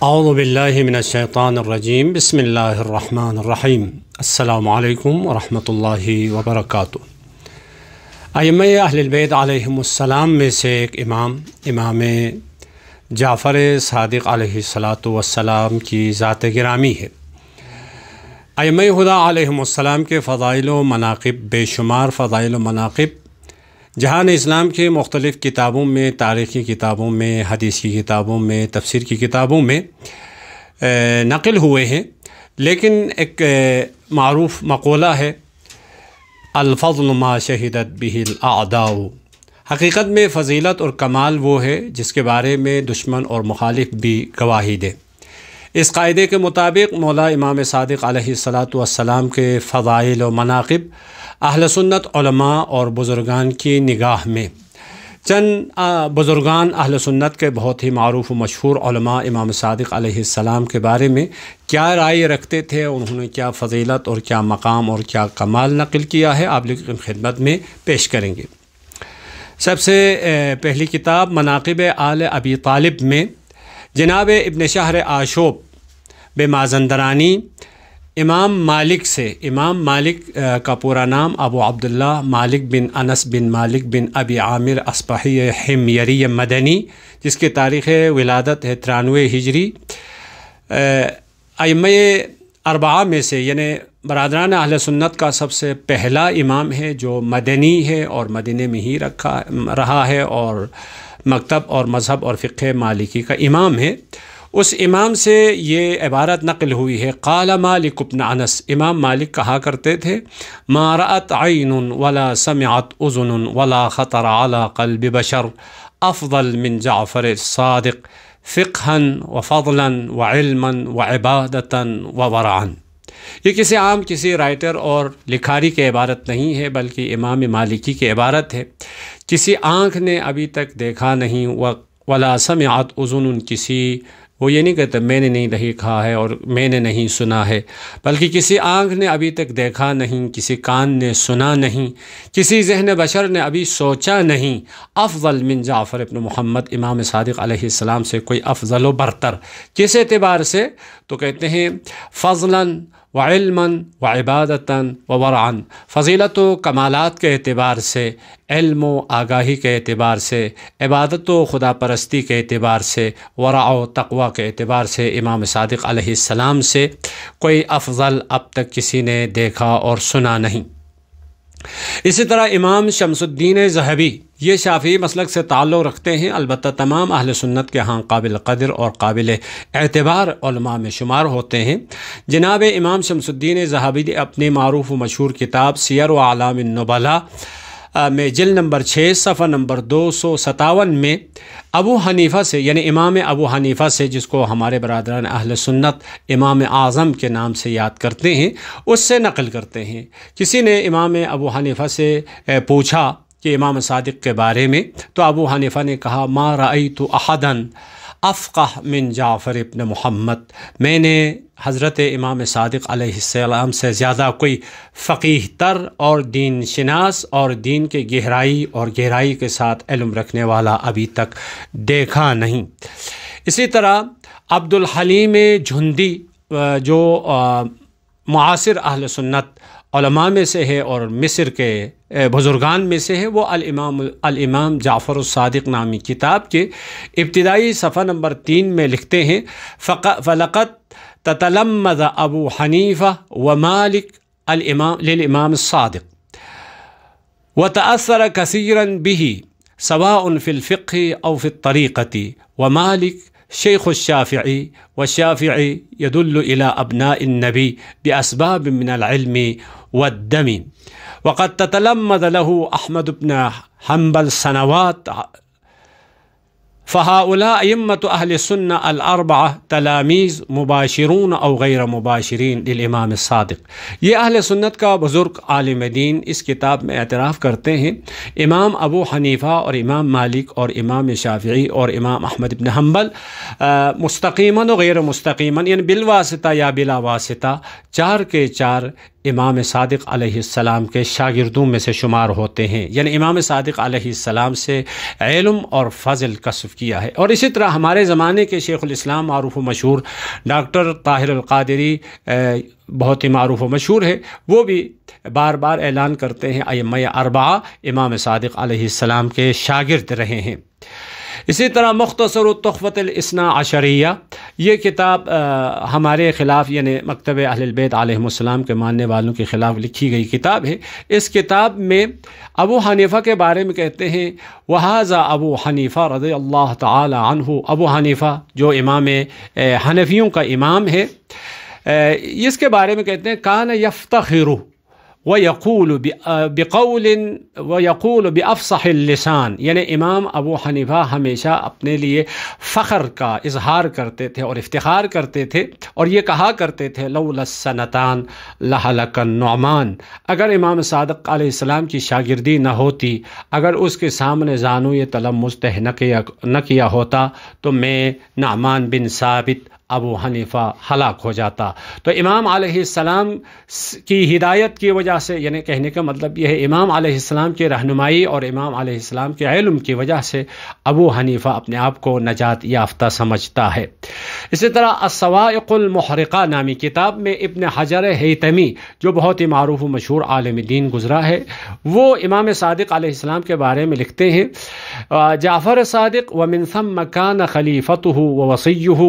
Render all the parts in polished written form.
اعوذ باللہ من الشیطان الرجیم بسم اللہ الرحمن الرحیم السلام علیکم ورحمۃ اللہ وبرکاتہ۔ ائمہ اہل البیت علیہم السلام میں سے ایک امام جعفر صادق علیہ السلام کی ذات گرامی ہے۔ ائمہ ہدیٰ علیہم السلام کے فضائل و مناقب بے شمار فضائل و مناقب جہان اسلام کے مختلف کتابوں میں، تاریخی کتابوں میں، حدیث کی کتابوں میں، تفسیر کی کتابوں میں نقل ہوئے ہیں، لیکن ایک معروف مقولہ ہے الفضل ما شہدت به الاعداء۔ حقیقت میں فضیلت اور کمال وہ ہے جس کے بارے میں دشمن اور مخالف بھی گواہی دے۔ اس قاعدے کے مطابق مولا امام صادق علیہ السلام کے فضائل و مناقب اہل سنت علماء اور بزرگان کی نگاہ میں چند بزرگان اہل سنت کے بہت ہی معروف و مشہور علماء امام صادق علیہ السلام کے بارے میں کیا رائے رکھتے تھے، انہوں نے کیا فضیلت اور کیا مقام اور کیا کمال نقل کیا ہے، آپ لوگوں کی خدمت میں پیش کریں گے۔ سب سے پہلی کتاب مناقب آل ابی طالب میں جناب ابن شہر آشوب بمازندرانی امام مالک کا پورا نام ابو عبداللہ مالک بن انس بن مالک بن ابی عامر اصبحی حمیری مدنی، جس کی تاریخ ولادت ہے 93 ہجری۔ ائمہ اربعہ میں سے یعنی برادران اہل سنت کا سب سے پہلا امام ہے جو مدنی ہے اور مدینے میں ہی رہا ہے اور مکتب اور مذہب اور فقہ مالکی کا امام ہے۔ اس امام سے یہ عبارت نقل ہوئی ہے، قال مالک بن انس، امام مالک کہا کرتے تھے، ما رأت عین ولا سمعت اذن ولا خطر على قلب بشر افضل من جعفر الصادق فقہا وفضلا وعلما وعبادتا وورعا۔ یہ کسی رائٹر اور لکھاری کی عبارت نہیں ہے، بلکہ امام مالکی کی عبارت ہے۔ کسی آنکھ نے ابھی تک دیکھا نہیں، ولا سمعت اذن، وہ یہ نہیں کہتے میں نے نہیں دیکھا ہے اور میں نے نہیں سنا ہے، بلکہ کسی آنکھ نے ابھی تک دیکھا نہیں، کسی کان نے سنا نہیں، کسی ذہن بشر نے ابھی سوچا نہیں، افضل من جعفر ابن محمد، امام صادق علیہ السلام سے کوئی افضل و برتر۔ کس اعتبار سے؟ تو کہتے ہیں فضلاً وعلما وعبادتا وورعا، فضیلت و کمالات کے اعتبار سے، علم و آگاہی کے اعتبار سے، عبادت و خدا پرستی کے اعتبار سے، ورع و تقوی کے اعتبار سے امام صادق علیہ السلام سے کوئی افضل اب تک کسی نے دیکھا اور سنا نہیں۔ اسی طرح امام شمس الدین ذہبی یہ شافعی مسلک سے تعلق رکھتے ہیں، البتہ تمام اہل سنت کے ہاں قابل قدر اور قابل اعتبار علماء میں شمار ہوتے ہیں۔ جناب امام شمس الدین ذہبی نے اپنی معروف و مشہور کتاب سیر و اعلام النبلاء میں جلد نمبر 6 صفحہ نمبر 257 میں ابو حنیفہ سے، یعنی امام ابو حنیفہ سے، جس کو ہمارے برادران اہل سنت امام اعظم کے نام سے یاد کرتے ہیں، اس سے نقل کرتے ہیں۔ کسی نے امام ابو حنیفہ سے پوچھا کہ امام صادق کے بارے میں، تو ابو حنیفہ نے کہا ما رأیت احدا افقہ من جعفر ابن محمد، میں نے حضرت امام صادق علیہ السلام سے زیادہ کوئی فقیہ تر اور دین شناس اور دین کے گہرائی کے ساتھ علم رکھنے والا ابھی تک دیکھا نہیں۔ اسی طرح عبد الحلیم جھندی جو معاصر اہل سنت علماء میں سے ہے اور مصر کے بزرگان میں سے ہے، وہ الامام جعفر الصادق نامی کتاب کے ابتدائی صفحہ نمبر 3 میں لکھتے ہیں، فلقد تتلمذ ابو حنیفہ ومالک للامام الصادق وتأثر كثيرا به سواء في الفقه أو في الطريقة، ومالك شيخ الشافعي، والشافعي يدل إلى أبناء النبي بأسباب من العلم والدم، وقد تتلمذ له أحمد بن حنبل سنوات، فهؤلاء أئمة أهل السنة الأربعة تلاميذ مباشرون أو غير مباشرين للإمام الصادق۔ یہ اہل سنت کا بزرگ عالم دین اس کتاب میں اعتراف کرتے ہیں، امام ابو حنیفہ اور امام مالک اور امام شافعی اور امام احمد بن حنبل مستقیماً و غیر مستقیماً، یعنی بالواسطہ یا بلا واسطہ، چار کے چار امام صادق علیہ السلام کے شاگردوں میں سے شمار ہوتے ہیں، یعنی امام صادق علیہ السلام سے علم اور فضل کسب کیا ہے۔ اور اسی طرح ہمارے زمانے کے شیخ الاسلام معروف و مشہور ڈاکٹر طاہر القادری بہت ہی معروف و مشہور ہے، وہ بھی بار بار اعلان کرتے ہیں ائمہ اربعہ امام صادق علیہ السلام کے شاگرد رہے ہیں۔ اسی طرح مختصر التحفۃ الاثنا عشریہ، یہ کتاب ہمارے خلاف یعنی مکتب اہل البیت علیہم السلام کے ماننے والوں کے خلاف لکھی گئی کتاب ہے۔ اس کتاب میں ابو حنیفہ کے بارے میں کہتے ہیں وَهَذَا ابو حنیفہ رضی اللہ تعالی عنہ، ابو حنیفہ جو امام حنفیوں کا امام ہے، اس کے بارے میں کہتے ہیں کان یفتخر وَيَقُولُ بِأَفْصَحِ اللسان، یعنی امام ابو حنیفہ ہمیشہ اپنے لیے فخر کا اظہار کرتے تھے اور افتخار کرتے تھے اور یہ کہا کرتے تھے لولا السنتان لہلک النعمان، اگر امام صادق علیہ السلام کی شاگردی نہ ہوتی، اگر اس کے سامنے زانوی تلمس طے نہ کیا ہوتا تو میں نعمان بن ثابت ابو حنیفہ ہلاک ہو جاتا۔ تو امام علیہ السلام کی ہدایت کی وجہ سے، یعنی کہنے کا مطلب یہ ہے امام علیہ السلام کی رہنمائی اور امام علیہ السلام کے علم کی وجہ سے ابو حنیفہ اپنے آپ کو نجات یافتہ سمجھتا ہے۔ اسی طرح الصواعق المحرقہ نامی کتاب میں ابن حجر ہیتمی جو بہت ہی معروف و مشہور عالم دین گزرا ہے، وہ امام صادق علیہ السلام کے بارے میں لکھتے ہیں جعفر صادق ومن ثم كان خلیفته ووصیه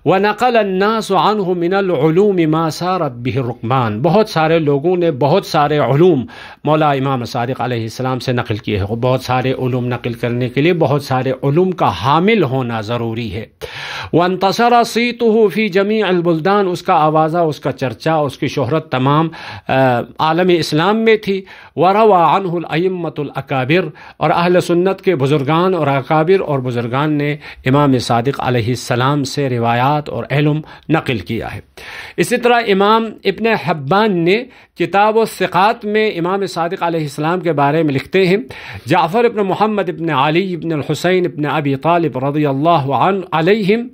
ونقل الناس عنه من العلوم ما سارت به الركبان، بہت سارے لوگوں نے بہت سارے علوم مولا امام صادق علیہ السلام سے نقل کیے ہیں۔ بہت سارے علوم نقل کرنے کے لیے بہت سارے علوم کا حامل ہونا ضروری ہے۔ وانتصر صیته فی جمیع البلدان، اس کا آوازہ، اس کا چرچا، اس کی شہرت تمام عالم اسلام میں تھی۔ وروى عنه الائمة الاکابر، اور اہل سنت کے بزرگان اور اکابر اور بزرگان نے امام صادق علیہ السلام سے روایات اور علم نقل کیا ہے۔ اسی طرح امام ابن حبان نے کتاب الثقات میں امام صادق علیہ السلام کے بارے میں لکھتے ہیں جعفر ابن محمد ابن علی ابن الحسین ابن ابی طالب رضی اللہ علیہم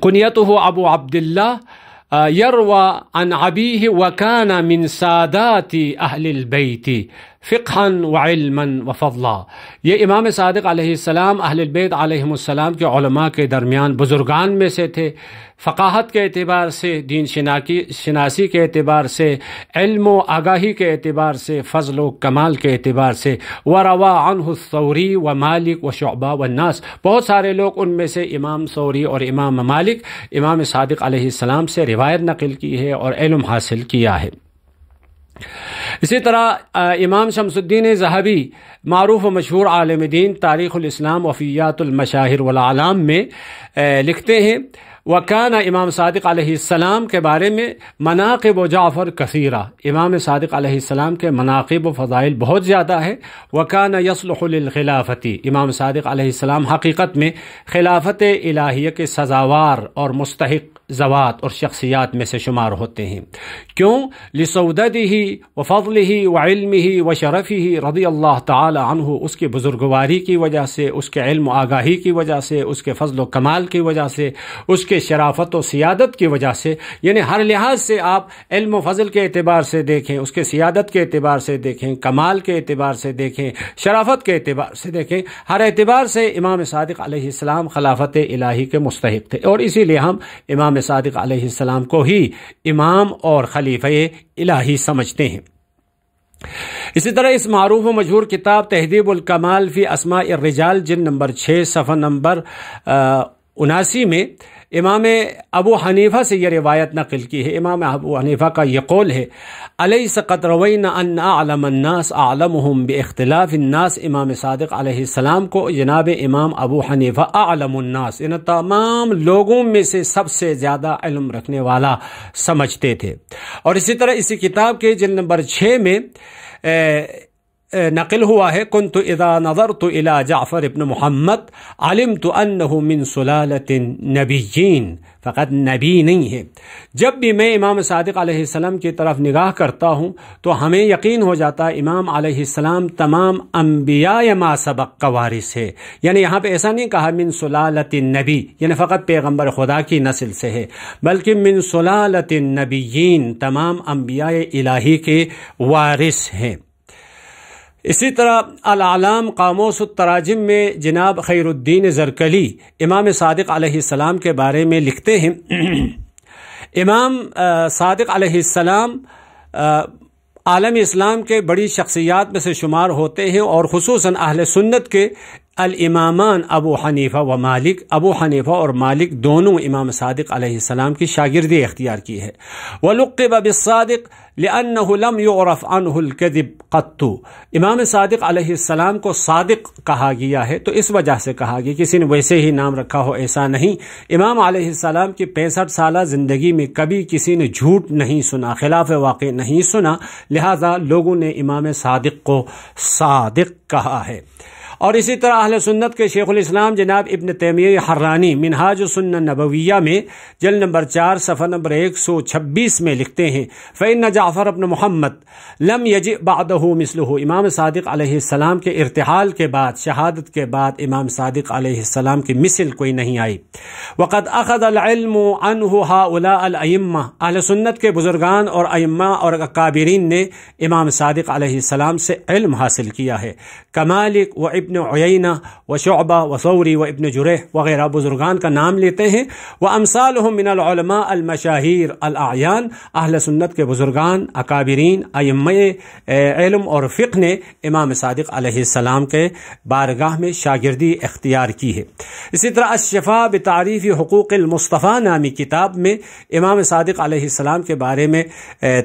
کنیتہ ابو عبداللہ یروى عن ابیہ وکان من سادات اہل البیت فقہا وعلما وفضلا، یہ امام صادق علیہ السلام اہل البیت علیہم السلام کے علماء کے درمیان بزرگان میں سے تھے، فقاہت کے اعتبار سے، دین شناسی کے اعتبار سے، علم و آگاہی کے اعتبار سے، فضل و کمال کے اعتبار سے۔ وروى عنہ الثوری و مالک و شعبہ والناس، بہت سارے لوگ ان میں سے امام ثوری اور امام مالک امام صادق علیہ السلام سے روایت نقل کی ہے اور علم حاصل کیا ہے۔ اسی طرح امام شمس الدین ذہبی معروف و مشہور عالم دین تاریخ الاسلام وفیات المشاہر والاعلام میں لکھتے ہیں وکان امام صادق علیہ السلام کے بارے میں مناقب و جعفر کثیرہ، امام صادق علیہ السلام کے مناقب و فضائل بہت زیادہ ہے۔ وکان یصلح للخلافتی، امام صادق علیہ السلام حقیقت میں خلافت الہیہ کے سزاوار اور مستحق ذوات اور شخصیات میں سے شمار ہوتے ہیں۔ کیوں؟ لسوددہ وفضلہ وعلمہ وشرفہ رضی اللہ تعالی عنہ، اس کی بزرگواری کی وجہ سے، اس کے علم و آگاہی کی وجہ سے، اس کے فضل و کمال کی وجہ سے، اس کے شرافت و سیادت کی وجہ سے، یعنی ہر لحاظ سے آپ علم و فضل کے اعتبار سے دیکھیں، اس کے سیادت کے اعتبار سے دیکھیں، کمال کے اعتبار سے دیکھیں، شرافت کے اعتبار سے دیکھیں، ہر اعتبار سے امام صادق علیہ السلام خلافت الہی کے مستحق تھے، اور اسی لیے ہم امام صادق علیہ السلام کو ہی امام اور خلیفہ الہی سمجھتے ہیں۔ اسی طرح اس معروف و مشہور کتاب تہذیب الکمال فی اسماء الرجال جلد نمبر 6 صفحہ نمبر 79 میں امام ابو حنیفہ سے یہ روایت نقل کی ہے۔ امام ابو حنیفہ کا یہ قول ہے الیس قد روینا ان اعلم الناس اعلمهم باختلاف الناس، امام صادق علیہ السلام کو جناب امام ابو حنیفہ اعلم الناس، ان تمام لوگوں میں سے سب سے زیادہ علم رکھنے والا سمجھتے تھے۔ اور اسی طرح اسی کتاب کے جلد نمبر 6 میں نقل ہوا ہے كنت اذا نظرت الى جعفر ابن محمد علمت انه من سلالة نبیین، فقط نبی نہیں ہے، جب بھی میں امام صادق علیہ السلام کی طرف نگاہ کرتا ہوں تو ہمیں یقین ہو جاتا ہے امام علیہ السلام تمام انبیاء ما سبق کا وارث ہے۔ یعنی یہاں پہ ایسا نہیں کہا من سلالة النبی یعنی فقط پیغمبر خدا کی نسل سے ہے، بلکہ من سلالة النبیین تمام انبیاء الہی کے وارث ہیں۔ اسی طرح الاعلام قاموس التراجم میں جناب خیر الدین زرکلی امام صادق علیہ السلام کے بارے میں لکھتے ہیں، امام صادق علیہ السلام عالم اسلام کے بڑی شخصیات میں سے شمار ہوتے ہیں، اور خصوصاً اہل سنت کے الامامان ابو حنیفہ و مالک، ابو حنیفہ اور مالک دونوں امام صادق علیہ السلام کی شاگردی اختیار کی ہے۔ وَلُقِّبَ بِالصَّادِقِ لِأَنَّهُ لَمْ يُعْرَفْ عَنْهُ الْكَذِبُ قَطُّ، امام صادق علیہ السلام کو صادق کہا گیا ہے تو اس وجہ سے کہا گیا، کسی نے ویسے ہی نام رکھا ہو ایسا نہیں۔ امام علیہ السلام کی 65 سالہ زندگی میں کبھی کسی نے جھوٹ نہیں سنا، خلاف واقع نہیں سنا، لہذا لوگوں نے امام صادق کو صادق کہا ہے۔ اور اسی طرح اہل سنت کے شیخ الاسلام جناب ابن تیمیہ حرانی منہاج السنہ النبویہ میں جلد نمبر 4 صفحہ نمبر 126 میں لکھتے ہیں فإن جعفر ابن محمد لم يجئ بعده مثله، امام صادق علیہ السلام کے ارتحال کے بعد، شہادت کے بعد امام صادق علیہ السلام کی مثل کوئی نہیں آئی۔ وقد اخذ العلم عنه هؤلاء الائمہ، اہل سنت کے بزرگان اور ائمہ اور اکابرین نے امام صادق علیہ السلام سے علم حاصل کیا ہے، کمالک و ابن عیینہ و شعبہ و ثوری و ابن جریح وغیرہ بزرگان کا نام لیتے ہیں۔ وامثالهم من العلماء المشاہیر الاعیان، اہل سنت کے بزرگان، اکابرین، ائمہ علم اور فقہ نے امام صادق علیہ السلام کے بارگاہ میں شاگردی اختیار کی ہے۔ اسی طرح الشفاء بتعریف حقوق المصطفیٰ نامی کتاب میں امام صادق علیہ السلام کے بارے میں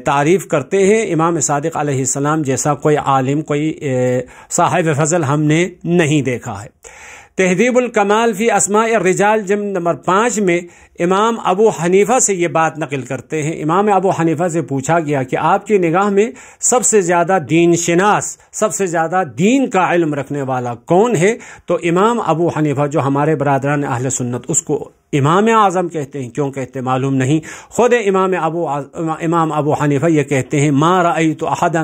تعریف کرتے ہیں، امام صادق علیہ السلام جیسا کوئی عالم، کوئی صاحب فضل ہم نے نہیں دیکھا ہے۔ تہذیب الکمال فی اسماء الرجال جلد نمبر 5 میں امام ابو حنیفہ سے یہ بات نقل کرتے ہیں، امام ابو حنیفہ سے پوچھا گیا کہ آپ کی نگاہ میں سب سے زیادہ دین شناس، سب سے زیادہ دین کا علم رکھنے والا کون ہے؟ تو امام ابو حنیفہ جو ہمارے برادران اہل سنت اس کو امام اعظم کہتے ہیں، کیوں کہتے معلوم نہیں، خود امام ابو حنیفہ یہ کہتے ہیں ما رأیت احدا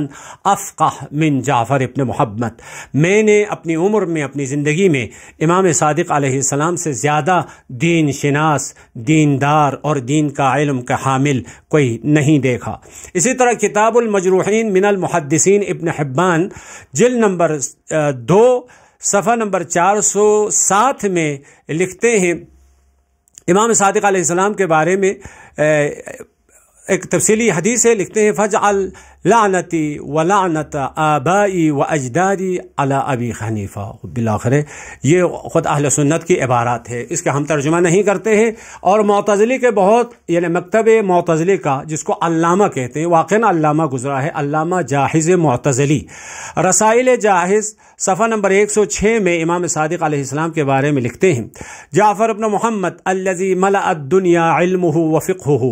افقہ من جعفر ابن محمد، میں نے اپنی عمر میں، اپنی زندگی میں امام صادق علیہ السلام سے زیادہ دین شناس، دیندار اور دین کا علم کا حامل کوئی نہیں دیکھا۔ اسی طرح کتاب المجروحین من المحدثین ابن حبان جلد نمبر 2 صفحہ نمبر 407 میں لکھتے ہیں، امام صادق علیہ السلام کے بارے میں ایک تفصیلی حدیث ہے، لکھتے ہیں فجعل لعنتی ولعنت آبائی و اجدادی علی ابی حنیفہ، بالآخر یہ خود اہل سنت کی عبارات ہے، اس کا ہم ترجمہ نہیں کرتے ہیں۔ اور معتزلی کے بہت، یعنی مکتب معتزلی کا جس کو علامہ کہتے ہیں، واقعاً علامہ گزرا ہے، علامہ جاحظ معتزلی، رسائل جاحظ صفحہ نمبر 106 میں امام صادق علیہ السلام کے بارے میں لکھتے ہیں جعفر ابن محمد الذی ملأ الدنیا علمہ و فقہہ،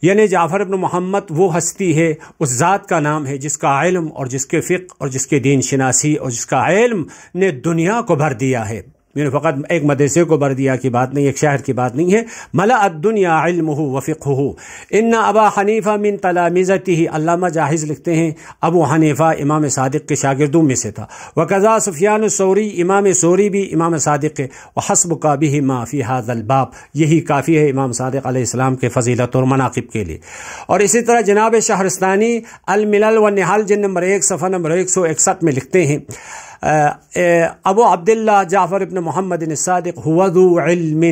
یعنی جعفر ابن محمد وہ ہستی ہے، اس ذات کا نام ہے جس کا علم اور جس کے فقہ اور جس کے دین شناسی اور جس کا علم نے دنیا کو بھر دیا ہے، یعنی فقط ایک مدرسے کو بھر دیا کی بات نہیں، ایک شہر کی بات نہیں ہے، ملأ الدنیا علمہ و فقہہ۔ ان ابا حنیفہ من تلامذتہ، علامہ جاحظ لکھتے ہیں ابو حنیفہ امام صادق کے شاگردوں میں سے تھا، وکذا سفیان الثوری، امام ثوری بھی امام صادق کے، وحسبک بہما فی ھذا الباب، یہی کافی ہے امام صادق علیہ السلام کے فضیلت اور مناقب کے لیے۔ اور اسی طرح جناب شہرستانی الملل والنحال جلد نمبر 1 صفحہ نمبر 161 میں لکھتے ہیں ابو عبداللہ جعفر ابن محمد الصادق هو ذو علم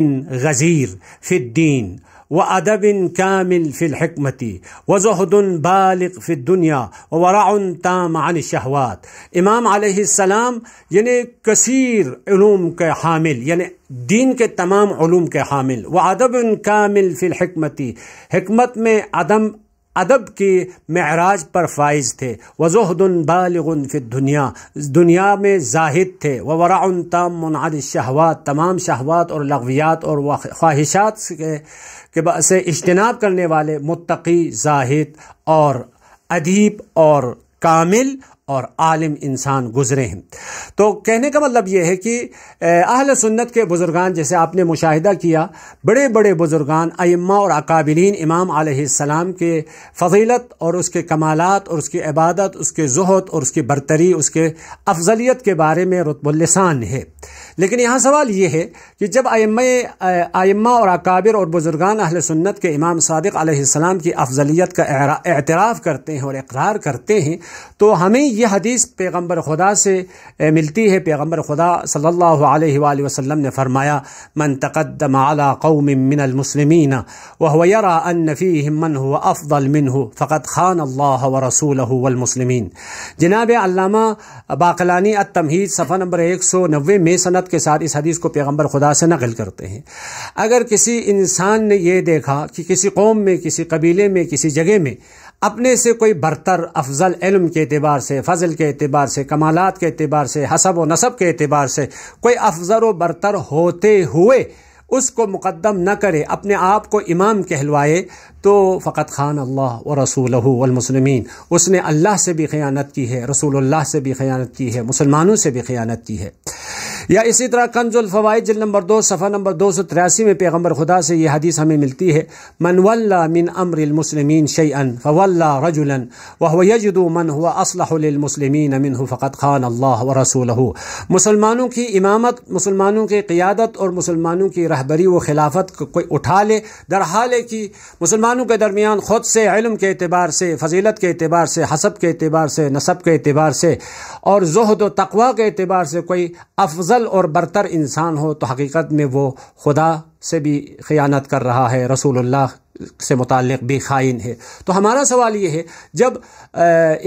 غزیر فی الدین وادب کامل فی الحکمت وزہد بالغ فی الدنیا وورع تام عن الشہوات، امام علیہ السلام یعنی کثیر علوم کے حامل، یعنی دین کے تمام علوم کے حامل، وادب کامل فی الحکمت، حکمت میں ادب کی معراج پر فائز تھے، وزہد بالغ فی الدنیا، دنیا میں زاہد تھے، وورع تام عن الشہوات، تمام شہوات اور لغویات اور خواہشات سے اجتناب کرنے والے، متقی، زاہد اور ادیب اور کامل اور عالم انسان گزرے ہیں۔ تو کہنے کا مطلب یہ ہے کہ اہل سنت کے بزرگان، جیسے آپ نے مشاہدہ کیا، بڑے بڑے بزرگان ائمہ اور اکابرین امام علیہ السلام کے فضیلت اور اس کے کمالات اور اس کی عبادت، اس کے زہد اور اس کی برتری، اس کے افضلیت کے بارے میں رطب اللسان ہے۔ لیکن یہاں سوال یہ ہے کہ جب ائمہ اور اکابر اور بزرگان اہل سنت کے امام صادق علیہ السلام کی افضلیت کا اعتراف کرتے ہیں اور اقرار کرتے ہیں، تو ہمیں یہ حدیث پیغمبر خدا سے ملتی ہے۔ پیغمبر خدا صلی اللہ علیہ وآلہ وسلم نے فرمایا: من تقدم على قوم من المسلمین وهو يرى ان فيهم من هو افضل منه فقد خان اللہ ورسولہ والمسلمین۔ جناب علامہ باقلانی التمہید صفحہ نمبر 190 میں سند کے ساتھ اس حدیث کو پیغمبر خدا سے نقل کرتے ہیں۔ اگر کسی انسان نے یہ دیکھا کہ کسی قوم میں، کسی قبیلے میں، کسی جگہ میں اپنے سے کوئی برتر، افضل علم کے اعتبار سے، فضل کے اعتبار سے، کمالات کے اعتبار سے، حسب و نسب کے اعتبار سے کوئی افضل و برتر ہوتے ہوئے اس کو مقدم نہ کرے، اپنے آپ کو امام کہلوائے، تو فقط خان اللہ و رسولہ والمسلمین، اس نے اللہ سے بھی خیانت کی ہے، رسول اللہ سے بھی خیانت کی ہے، مسلمانوں سے بھی خیانت کی ہے۔ یا اسی طرح کنز الفوائد جلد نمبر 2 صفحہ نمبر 283 میں پیغمبر خدا سے یہ حدیث ہمیں ملتی ہے: من ولا من امر المسلمین شیئا فولا رجلا وهو يجد من هو اصلح للمسلمین منه فقد خان اللہ ورسولہ۔ مسلمانوں کی امامت، مسلمانوں کی قیادت اور مسلمانوں کی رہبری و خلافت کو کوئی اٹھا لے، در حال ہے کہ مسلمانوں کے درمیان خود سے علم کے اعتبار سے، فضیلت کے اعتبار سے، حسب کے اعتبار سے، نسب کے اعتبار سے اور زہد و تقوی کے اعتبار سے کوئی افضل اور برتر انسان ہو، تو حقیقت میں وہ خدا سے بھی خیانت کر رہا ہے، رسول اللہ سے متعلق بھی خائن ہے۔ تو ہمارا سوال یہ ہے، جب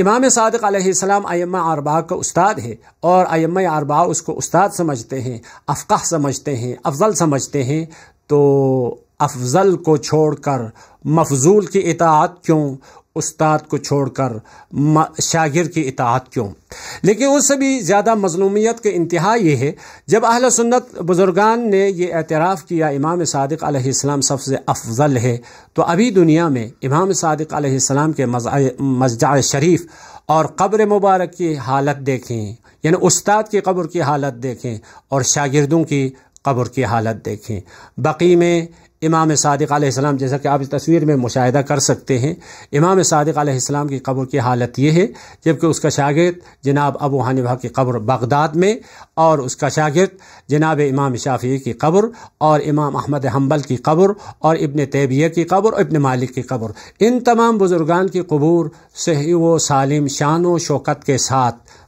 امام صادق علیہ السلام ائمہ اربعہ کا استاد ہے اور ائمہ اربعہ اس کو استاد سمجھتے ہیں، افقہ سمجھتے ہیں، افضل سمجھتے ہیں، تو افضل کو چھوڑ کر مفضول کی اطاعت کیوں؟ استاد کو چھوڑ کر شاگرد کی اطاعت کیوں؟ لیکن اس سے بھی زیادہ مظلومیت کے انتہا یہ ہے، جب اہل سنت بزرگان نے یہ اعتراف کیا امام صادق علیہ السلام سب سے افضل ہے، تو ابھی دنیا میں امام صادق علیہ السلام کے مضجع شریف اور قبر مبارک کی حالت دیکھیں، یعنی استاد کی قبر کی حالت دیکھیں اور شاگردوں کی قبر کی حالت دیکھیں۔ بقیع میں امام صادق علیہ السلام، جیسا کہ آپ اس تصویر میں مشاہدہ کر سکتے ہیں، امام صادق علیہ السلام کی قبر کی حالت یہ ہے، جبکہ اس کا شاگرد جناب ابو حنیفہ کی قبر بغداد میں، اور اس کا شاگرد جناب امام شافعی کی قبر، اور امام احمد حنبل کی قبر، اور ابن تیمیہ کی قبر، اور ابن مالک کی قبر، ان تمام بزرگان کی قبور صحیح و سالم، شان و شوکت کے ساتھ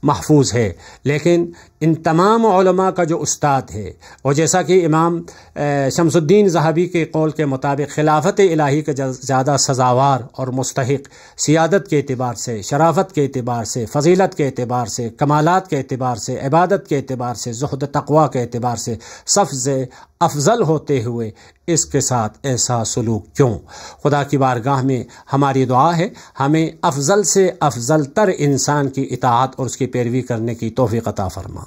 محفوظ ہے۔ لیکن ان تمام علماء کا جو استاد ہے، اور جیسا کہ امام شمس الدین ذہبی کے قول کے مطابق خلافت الہی کے زیادہ سزاوار اور مستحق سیادت کے اعتبار سے، شرافت کے اعتبار سے، فضیلت کے اعتبار سے، کمالات کے اعتبار سے، عبادت کے اعتبار سے، زہد تقوی کے اعتبار سے سب سے افضل ہوتے ہوئے اس کے ساتھ ایسا سلوک کیوں؟ خدا کی بارگاہ میں ہماری دعا ہے، ہمیں افضل سے افضل تر انسان کی اطاعت اور اس کی پیروی کرنے کی توفیق عطا فرما۔